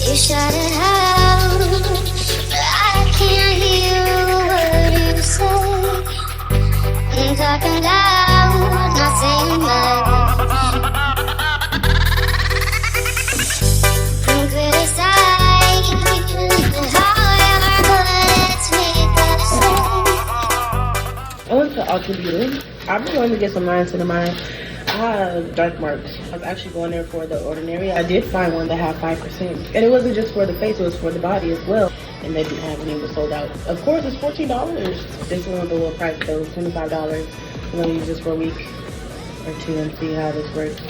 You shout it out, but I can't hear a word you say. I'm talking loud, not saying much. Don't criticize however, but it's me that say. I went to Ultra Beauty. I've been wanting to get some lines in my dark marks. I was actually going there for the ordinary. I did find one that had 5%. And it wasn't just for the face, it was for the body as well. And they didn't have any, it was sold out. Of course, it's $14. This one was a little price though, $25. I'm gonna use this for a week or two and see how this works.